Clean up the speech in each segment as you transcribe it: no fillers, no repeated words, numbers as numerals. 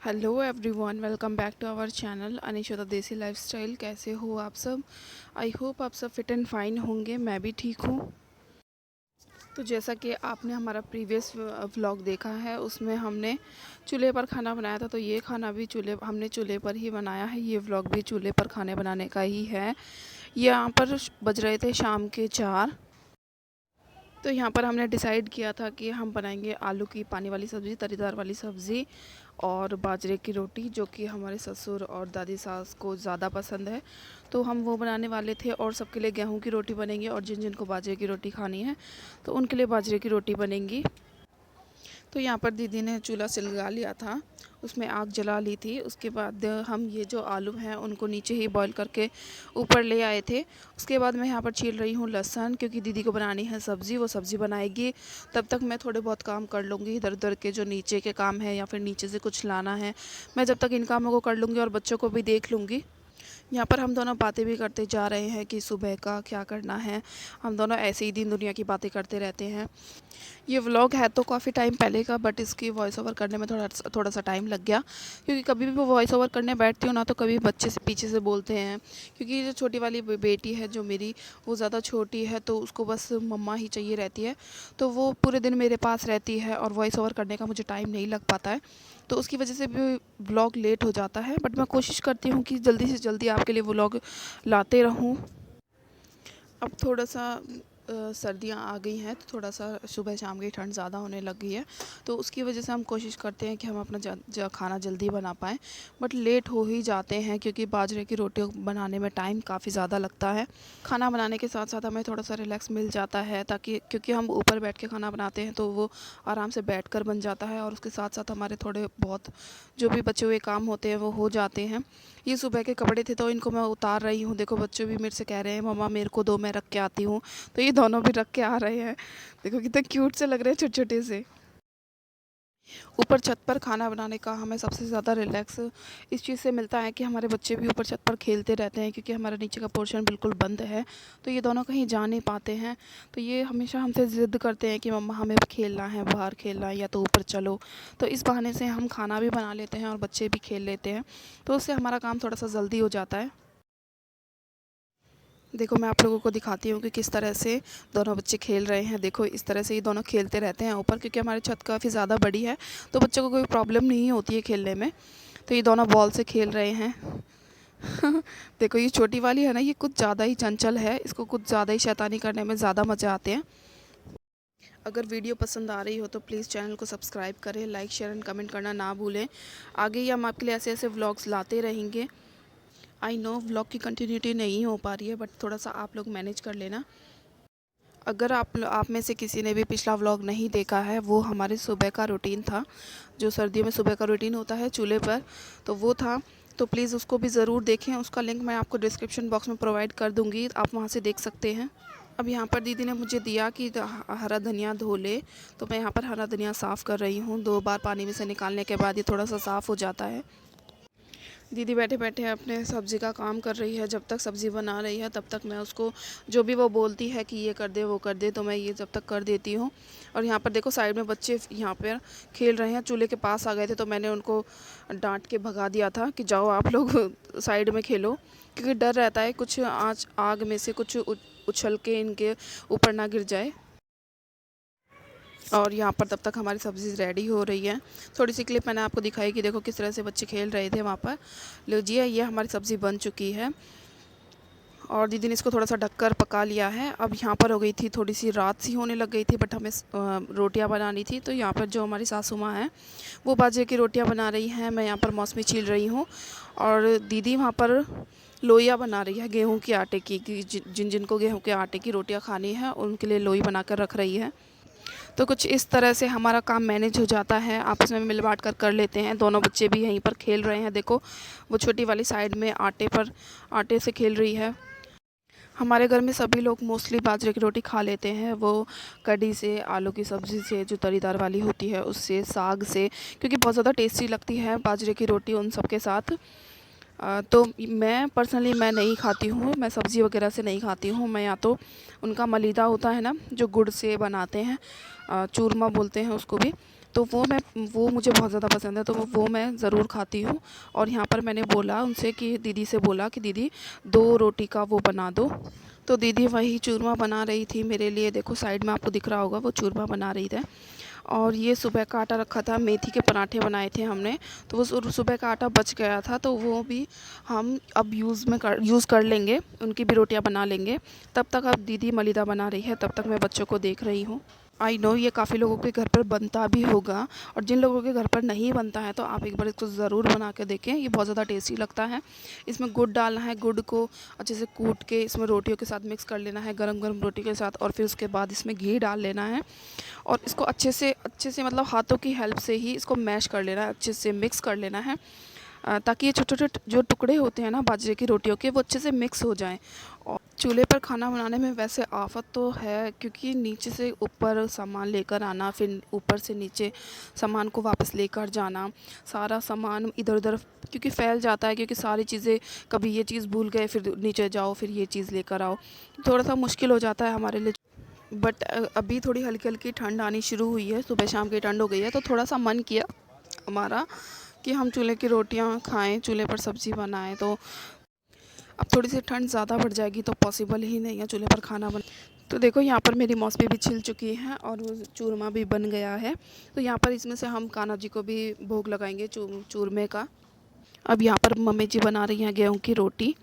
Hello everyone, welcome back to our channel Anisha the desi lifestyle. कैसे हो आप सब? आई होप आप सब फिट एंड फाइन होंगे। मैं भी ठीक हूँ। तो जैसा कि आपने हमारा प्रीवियस व्लॉग देखा है, उसमें हमने चूल्हे पर खाना बनाया था। तो ये खाना भी हमने चूल्हे पर ही बनाया है। ये व्लॉग भी चूल्हे पर खाने बनाने का ही है। यहाँ पर बज रहे थे शाम के 4। तो यहाँ पर हमने डिसाइड किया था कि हम बनाएंगे आलू की पानी वाली सब्ज़ी, तरीदार वाली सब्ज़ी और बाजरे की रोटी, जो कि हमारे ससुर और दादी सास को ज़्यादा पसंद है। तो हम वो बनाने वाले थे और सबके लिए गेहूं की रोटी बनेंगी, और जिन जिनको बाजरे की रोटी खानी है तो उनके लिए बाजरे की रोटी बनेंगी। तो यहाँ पर दीदी ने चूल्हा सिलगा लिया था, उसमें आग जला ली थी। उसके बाद हम ये जो आलू हैं उनको नीचे ही बॉईल करके ऊपर ले आए थे। उसके बाद मैं यहाँ पर छील रही हूँ लहसुन, क्योंकि दीदी को बनानी है सब्ज़ी, वो सब्ज़ी बनाएगी। तब तक मैं थोड़े बहुत काम कर लूँगी, इधर उधर के जो नीचे के काम है या फिर नीचे से कुछ लाना है, मैं जब तक इन कामों को कर लूँगी और बच्चों को भी देख लूँगी। यहाँ पर हम दोनों बातें भी करते जा रहे हैं कि सुबह का क्या करना है। हम दोनों ऐसे ही दिन दुनिया की बातें करते रहते हैं। ये व्लॉग है तो काफ़ी टाइम पहले का, बट इसकी वॉइस ओवर करने में थोड़ा सा टाइम लग गया, क्योंकि कभी भी वो वॉइस ओवर करने बैठती हूँ ना, तो कभी बच्चे से पीछे से बोलते हैं। क्योंकि जो छोटी वाली बेटी है जो मेरी, वो ज़्यादा छोटी है, तो उसको बस मम्मा ही चाहिए रहती है। तो वो पूरे दिन मेरे पास रहती है और वॉइस ओवर करने का मुझे टाइम नहीं लग पाता है। तो उसकी वजह से भी व्लॉग लेट हो जाता है, बट मैं कोशिश करती हूँ कि जल्दी से जल्दी आपके लिए व्लॉग लाते रहूँ। अब थोड़ा सा सर्दियाँ आ गई हैं, तो थोड़ा सा सुबह शाम की ठंड ज़्यादा होने लग गई है। तो उसकी वजह से हम कोशिश करते हैं कि हम अपना खाना जल्दी बना पाएँ, बट लेट हो ही जाते हैं, क्योंकि बाजरे की रोटी बनाने में टाइम काफ़ी ज़्यादा लगता है। खाना बनाने के साथ साथ हमें थोड़ा सा रिलैक्स मिल जाता है, ताकि क्योंकि हम ऊपर बैठ के खाना बनाते हैं तो वो आराम से बैठ कर बन जाता है, और उसके साथ साथ हमारे थोड़े बहुत जो भी बचे हुए काम होते हैं वो हो जाते हैं। ये सुबह के कपड़े थे तो इनको मैं उतार रही हूँ। देखो बच्चे भी मेरे से कह रहे हैं मम्मा मेरे को दो, मैं रख के आती हूँ। तो ये दोनों भी रख के आ रहे हैं। देखो कितने क्यूट से लग रहे हैं, छोटे छोटे से। ऊपर छत पर खाना बनाने का हमें सबसे ज़्यादा रिलैक्स इस चीज़ से मिलता है कि हमारे बच्चे भी ऊपर छत पर खेलते रहते हैं, क्योंकि हमारा नीचे का पोर्शन बिल्कुल बंद है। तो ये दोनों कहीं जा नहीं पाते हैं। तो ये हमेशा हमसे ज़िद करते हैं कि मम्मा हमें खेलना है, बाहर खेलना है, या तो ऊपर चलो। तो इस बहाने से हम खाना भी बना लेते हैं और बच्चे भी खेल लेते हैं। तो उससे हमारा काम थोड़ा सा जल्दी हो जाता है। देखो मैं आप लोगों को दिखाती हूँ कि किस तरह से दोनों बच्चे खेल रहे हैं। देखो इस तरह से ये दोनों खेलते रहते हैं ऊपर, क्योंकि हमारी छत काफ़ी ज़्यादा बड़ी है, तो बच्चों को कोई प्रॉब्लम नहीं होती है खेलने में। तो ये दोनों बॉल से खेल रहे हैं। देखो ये छोटी वाली है ना, ये कुछ ज़्यादा ही चंचल है, इसको कुछ ज़्यादा ही शैतानी करने में ज़्यादा मज़े आते हैं। अगर वीडियो पसंद आ रही हो तो प्लीज़ चैनल को सब्सक्राइब करें, लाइक शेयर एंड कमेंट करना ना भूलें। आगे ही हम आपके लिए ऐसे ऐसे व्लॉग्स लाते रहेंगे। आई नो व्लॉग की कंटिन्यूटी नहीं हो पा रही है, बट थोड़ा सा आप लोग मैनेज कर लेना। अगर आप में से किसी ने भी पिछला व्लॉग नहीं देखा है, वो हमारे सुबह का रूटीन था, जो सर्दियों में सुबह का रूटीन होता है चूल्हे पर, तो वो था। तो प्लीज़ उसको भी ज़रूर देखें। उसका लिंक मैं आपको डिस्क्रिप्शन बॉक्स में प्रोवाइड कर दूँगी, आप वहाँ से देख सकते हैं। अब यहाँ पर दीदी ने मुझे दिया कि हरा धनिया धो ले, तो मैं यहाँ पर हरा धनिया साफ़ कर रही हूँ। 2 बार पानी में से निकालने के बाद ये थोड़ा सा साफ़ हो जाता है। दीदी बैठे बैठे अपने सब्ज़ी का काम कर रही है। जब तक सब्ज़ी बना रही है तब तक मैं उसको जो भी वो बोलती है कि ये कर दे वो कर दे, तो मैं ये जब तक कर देती हूँ। और यहाँ पर देखो साइड में बच्चे यहाँ पर खेल रहे हैं, चूल्हे के पास आ गए थे, तो मैंने उनको डांट के भगा दिया था कि जाओ आप लोग साइड में खेलो, क्योंकि डर रहता है कुछ आग में से कुछ उछल के इनके ऊपर ना गिर जाए। और यहाँ पर तब तक हमारी सब्ज़ी रेडी हो रही है। थोड़ी सी क्लिप मैंने आपको दिखाई कि देखो किस तरह से बच्चे खेल रहे थे वहाँ पर। लीजिए ये हमारी सब्ज़ी बन चुकी है, और दीदी ने इसको थोड़ा सा ढककर पका लिया है। अब यहाँ पर हो गई थी थोड़ी सी रात सी होने लग गई थी, बट हमें रोटियाँ बनानी थी। तो यहाँ पर जो हमारी सासू माँ हैं वो बाजरे की रोटियाँ बना रही हैं, मैं यहाँ पर मौसमी छील रही हूँ, और दीदी वहाँ पर लोइयाँ बना रही है गेहूँ के आटे की, जिन जिनको गेहूँ के आटे की रोटियाँ खानी है उनके लिए लोई बना कर रख रही है। तो कुछ इस तरह से हमारा काम मैनेज हो जाता है, आपस में मिल बांट कर लेते हैं। दोनों बच्चे भी यहीं पर खेल रहे हैं। देखो वो छोटी वाली साइड में आटे से खेल रही है। हमारे घर में सभी लोग मोस्टली बाजरे की रोटी खा लेते हैं, वो कढ़ी से, आलू की सब्ज़ी से जो तरीदार वाली होती है उससे, साग से, क्योंकि बहुत ज़्यादा टेस्टी लगती है बाजरे की रोटी उन सब के साथ। तो मैं पर्सनली मैं नहीं खाती हूँ, मैं सब्ज़ी वगैरह से नहीं खाती हूँ। मैं या तो उनका मलीदा होता है ना जो गुड़ से बनाते हैं, चूरमा बोलते हैं उसको भी, तो वो मुझे बहुत ज़्यादा पसंद है, तो वो मैं ज़रूर खाती हूँ। और यहाँ पर मैंने बोला उनसे कि दीदी से बोला कि दीदी 2 रोटी का वो बना दो। तो दीदी वही चूरमा बना रही थी मेरे लिए, देखो साइड में आपको दिख रहा होगा, वो चूरमा बना रही थी। और ये सुबह का आटा रखा था, मेथी के पराठे बनाए थे हमने, तो वो सुबह का आटा बच गया था, तो वो भी हम अब यूज़ कर लेंगे, उनकी भी रोटियां बना लेंगे। तब तक अब दीदी मलिदा बना रही है, तब तक मैं बच्चों को देख रही हूँ। आई नो ये काफ़ी लोगों के घर पर बनता भी होगा, और जिन लोगों के घर पर नहीं बनता है तो आप एक बार इसको ज़रूर बना के देखें, ये बहुत ज़्यादा टेस्टी लगता है। इसमें गुड़ डालना है, गुड़ को अच्छे से कूट के इसमें रोटियों के साथ मिक्स कर लेना है, गरम गरम रोटी के साथ, और फिर उसके बाद इसमें घी डाल लेना है, और इसको अच्छे से मतलब हाथों की हेल्प से ही इसको मैश कर लेना है, अच्छे से मिक्स कर लेना है, ताकि ये छोटे छोटे जो टुकड़े होते हैं ना बाजरे की रोटियों के, वो अच्छे से मिक्स हो जाएं। और चूल्हे पर खाना बनाने में वैसे आफत तो है, क्योंकि नीचे से ऊपर सामान लेकर आना, फिर ऊपर से नीचे सामान को वापस लेकर जाना, सारा सामान इधर उधर क्योंकि फैल जाता है, क्योंकि सारी चीज़ें, कभी ये चीज़ भूल गए फिर नीचे जाओ फिर ये चीज़ लेकर आओ, थोड़ा सा मुश्किल हो जाता है हमारे लिए। बट अभी थोड़ी हल्की हल्की ठंड आनी शुरू हुई है, सुबह शाम की ठंड हो गई है, तो थोड़ा सा मन किया हमारा कि हम चूल्हे की रोटियां खाएं, चूल्हे पर सब्ज़ी बनाएं। तो अब थोड़ी सी ठंड ज़्यादा बढ़ जाएगी तो पॉसिबल ही नहीं है चूल्हे पर खाना बन। तो देखो यहाँ पर मेरी मौसमी भी छिल चुकी है और वो चूरमा भी बन गया है। तो यहाँ पर इसमें से हम कान्हा जी को भी भोग लगाएंगे चूरमे का। अब यहाँ पर मम्मी जी बना रही हैं गेहूँ की रोटी।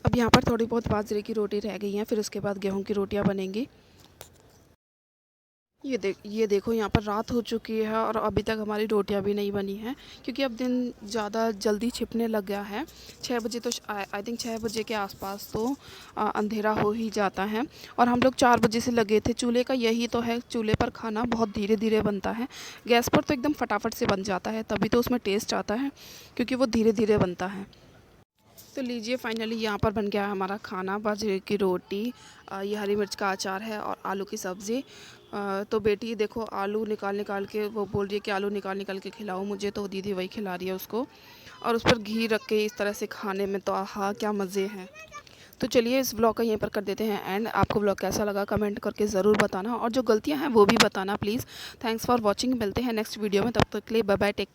अब यहाँ पर थोड़ी बहुत बाजरे की रोटी रह गई हैं, फिर उसके बाद गेहूँ की रोटियाँ बनेंगी। ये देखो यहाँ पर रात हो चुकी है और अभी तक हमारी रोटियां भी नहीं बनी हैं, क्योंकि अब दिन ज़्यादा जल्दी छिपने लग गया है। 6 बजे तो आई थिंक 6 बजे के आसपास तो अंधेरा हो ही जाता है, और हम लोग 4 बजे से लगे थे। चूल्हे का यही तो है, चूल्हे पर खाना बहुत धीरे धीरे बनता है, गैस पर तो एकदम फटाफट से बन जाता है, तभी तो उसमें टेस्ट आता है, क्योंकि वो धीरे धीरे बनता है। तो लीजिए फाइनली यहाँ पर बन गया है हमारा खाना, बाजरे की रोटी, ये हरी मिर्च का अचार है और आलू की सब्ज़ी। तो बेटी देखो आलू निकाल निकाल के वो बोल रही है कि आलू निकाल निकाल के खिलाओ मुझे, तो दीदी वही खिला रही है उसको, और उस पर घी रख के इस तरह से खाने में तो आहा क्या मज़े हैं। तो चलिए इस ब्लॉग का यहीं पर कर देते हैं एंड। आपको ब्लॉग कैसा लगा कमेंट करके ज़रूर बताना, और जो गलतियाँ हैं वो भी बताना प्लीज़। थैंक्स फॉर वॉचिंग, मिलते हैं नेक्स्ट वीडियो में, तब तक के लिए बाय बाय, टेक।